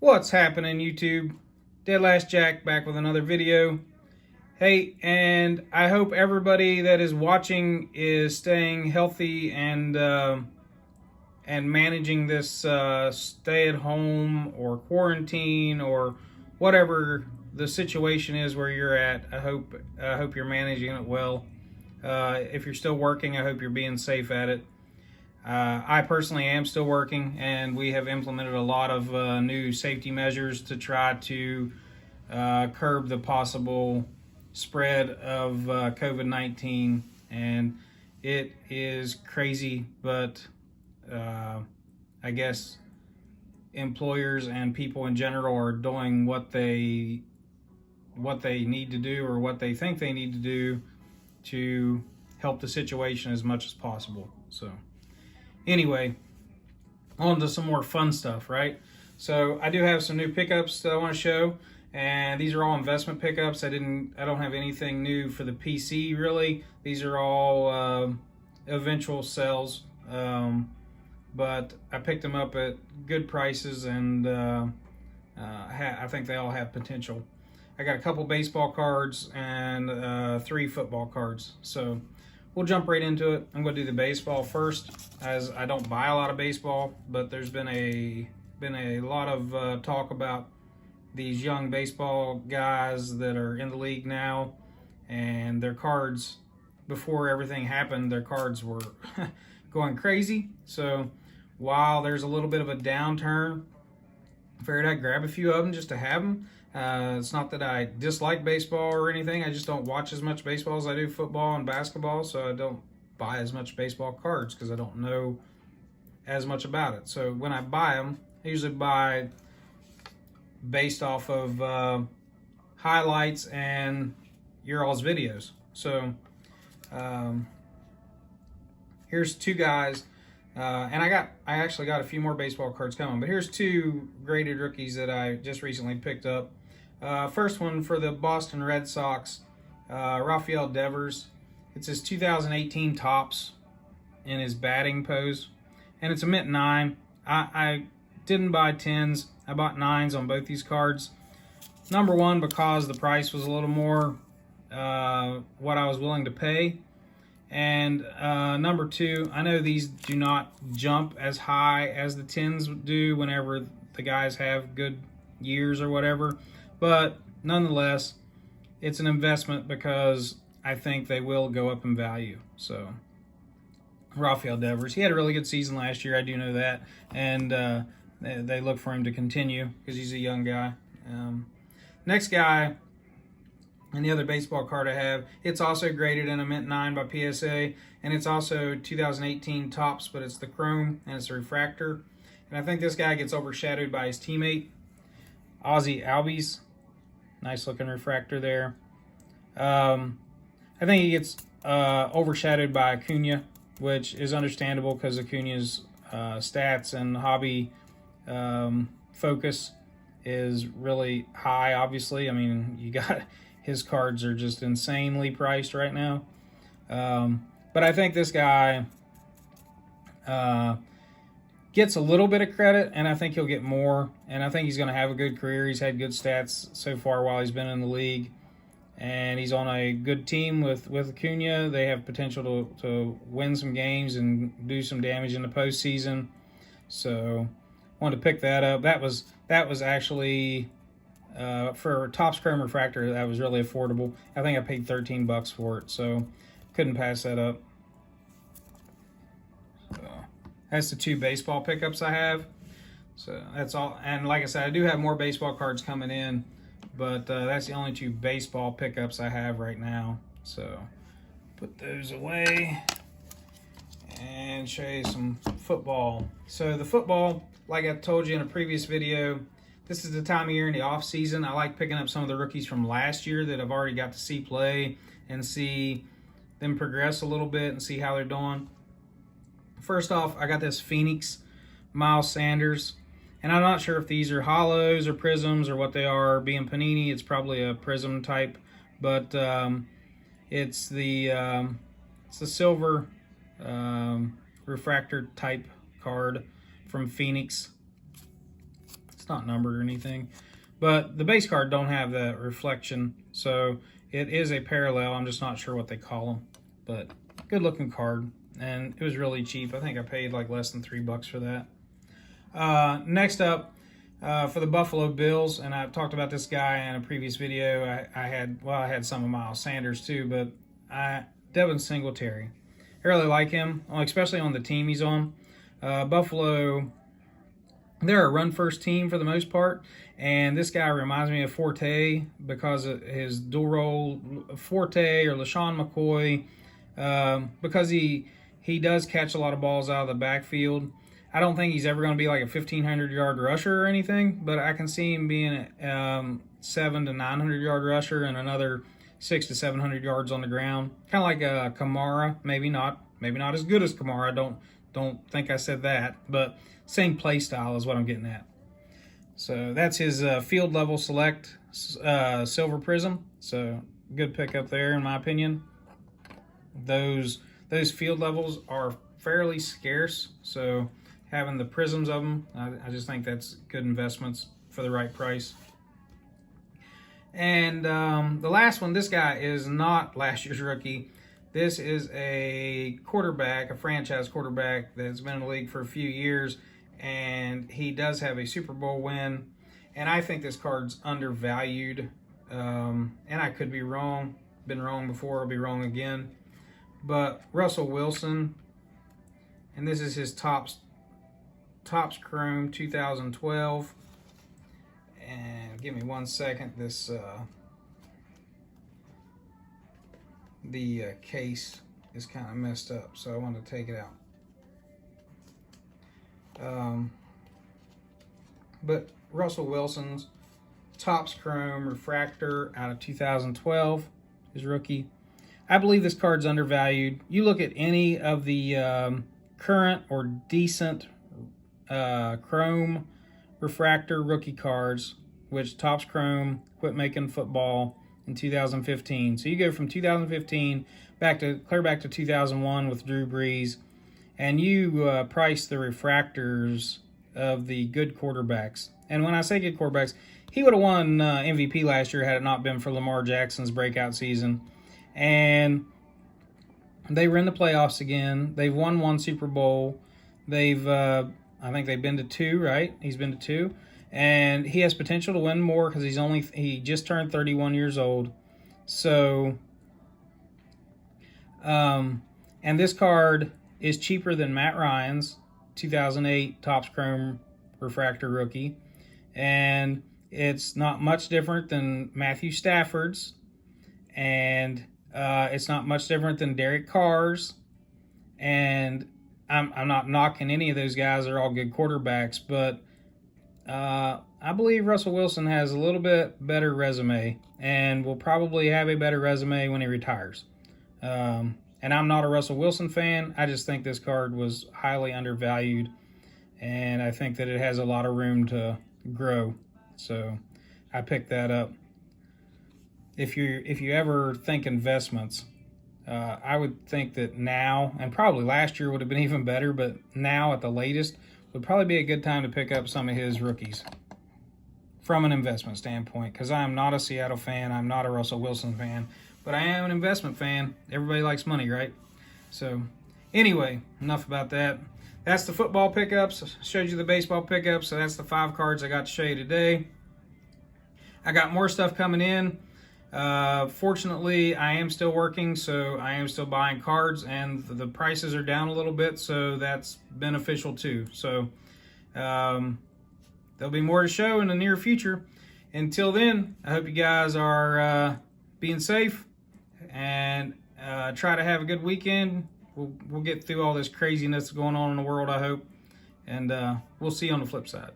What's happening, YouTube? Dead Last Jack back with another video. Hey, and I hope everybody that is watching is staying healthy and managing this stay-at-home or quarantine or whatever the situation is where you're at. I hope you're managing it well. If you're still working, I hope you're being safe at it. I personally am still working, and we have implemented a lot of new safety measures to try to curb the possible spread of COVID-19. And it is crazy, but I guess employers and people in general are doing what they need to do, or what they think they need to do, to help the situation as much as possible. So anyway, on to some more fun stuff, right? So I do have some new pickups that I want to show, and these are all investment pickups. I don't have anything new for the PC really. These are all eventual sales, but I picked them up at good prices, and I think they all have potential. I got a couple baseball cards and 3 football cards. So we'll jump right into it. I'm going to do the baseball first, as I don't buy a lot of baseball, but there's been a lot of talk about these young baseball guys that are in the league now, and their cards, before everything happened, their cards were going crazy. So while there's a little bit of a downturn, I figured I'd grab a few of them just to have them. It's not that I dislike baseball or anything. I just don't watch as much baseball as I do football and basketball, so I don't buy as much baseball cards because I don't know as much about it. So when I buy them, I usually buy based off of highlights and your all's videos. So here's 2 guys, and I actually got a few more baseball cards coming, but here's 2 graded rookies that I just recently picked up. First one for the Boston Red Sox, Rafael Devers. It's his 2018 Topps in his batting pose, and it's a mint 9. I didn't buy 10s. I bought 9s on both these cards. Number one, because the price was a little more what I was willing to pay. And number 2, I know these do not jump as high as the 10s do whenever the guys have good years or whatever. But nonetheless, it's an investment because I think they will go up in value. So Rafael Devers, he had a really good season last year. I do know that. And they look for him to continue because he's a young guy. Next guy, and the other baseball card I have, it's also graded in a mint 9 by PSA, and it's also 2018 Topps, but it's the chrome and it's a refractor. And I think this guy gets overshadowed by his teammate, Ozzie Albies. Nice looking refractor there. I think he gets overshadowed by Acuna, which is understandable because Acuna's stats and hobby focus is really high, obviously. I mean, you got his cards are just insanely priced right now. But I think this guy gets a little bit of credit, and I think he'll get more. And I think he's going to have a good career. He's had good stats so far while he's been in the league. And he's on a good team with Acuna. They have potential to win some games and do some damage in the postseason. So wanted to pick that up. That was actually for Topps Chrome Refractor, that was really affordable. I think I paid $13 for it, so couldn't pass that up. So that's the 2 baseball pickups I have. So that's all. And like I said, I do have more baseball cards coming in, but that's the only 2 baseball pickups I have right now. So put those away and show you some football. So the football, like I told you in a previous video, this is the time of year in the off season. I like picking up some of the rookies from last year that I've already got to see play and see them progress a little bit and see how they're doing. First off, I got this Phoenix Miles Sanders, and I'm not sure if these are hollows or prisms or what they are. Being Panini, it's probably a prism type, but it's the silver refractor type card from Phoenix. It's not numbered or anything. But the base card don't have that reflection, so it is a parallel. I'm just not sure what they call them. But good looking card, and it was really cheap. I think I paid like less than $3 for that. Next up, for the Buffalo Bills, and I've talked about this guy in a previous video. I had some of Miles Sanders too, but Devin Singletary. I really like him, especially on the team he's on. Buffalo, they're a run-first team for the most part, and this guy reminds me of Forte because of his dual role, Forte or LaShawn McCoy, because he does catch a lot of balls out of the backfield. I don't think he's ever going to be like a 1,500-yard rusher or anything, but I can see him being a 700 to 900-yard rusher and another 600 to 700 yards on the ground. Kind of like a Kamara, maybe not as good as Kamara. Don't think I said that, but same play style is what I'm getting at. So that's his field level select silver prism. So good pickup there in my opinion. Those field levels are fairly scarce, so having the prisms of them, I just think that's good investments for the right price. And the last one, this guy is not last year's rookie. This is a quarterback, a franchise quarterback that's been in the league for a few years, and he does have a Super Bowl win. And I think this card's undervalued, and I could be wrong. Been wrong before, I'll be wrong again. But Russell Wilson, and this is his Topps Chrome 2012. And give me 1 second. This the case is kind of messed up, so I want to take it out. But Russell Wilson's Topps Chrome Refractor out of 2012, his rookie. I believe this card's undervalued. You look at any of the current or decent Chrome Refractor rookie cards, which Topps Chrome quit making football in 2015. So you go from 2015 clear back to 2001 with Drew Brees, and you price the refractors of the good quarterbacks. And when I say good quarterbacks, he would have won MVP last year had it not been for Lamar Jackson's breakout season. And they were in the playoffs again. They've won 1 Super Bowl. I think they've been to 2, right? He's been to 2. And he has potential to win more because he just turned 31 years old. So, and this card is cheaper than Matt Ryan's 2008 Topps Chrome Refractor rookie. And it's not much different than Matthew Stafford's. And it's not much different than Derek Carr's. And I'm not knocking any of those guys. They're all good quarterbacks. But I believe Russell Wilson has a little bit better resume and will probably have a better resume when he retires. And I'm not a Russell Wilson fan. I just think this card was highly undervalued, and I think that it has a lot of room to grow. So I picked that up. If you ever think investments, I would think that now, and probably last year would have been even better, but now at the latest would probably be a good time to pick up some of his rookies from an investment standpoint, because I am not a Seattle fan. I'm not a Russell Wilson fan, but I am an investment fan. Everybody likes money, right? So anyway, enough about that. That's the football pickups. Showed you the baseball pickups, so that's the 5 cards I got to show you today. I got more stuff coming in. Fortunately, I am still working, so I am still buying cards, and the prices are down a little bit, so that's beneficial too. So there'll be more to show in the near future. Until then, I hope you guys are being safe, and try to have a good weekend. We'll get through all this craziness going on in the world, I hope, and we'll see you on the flip side.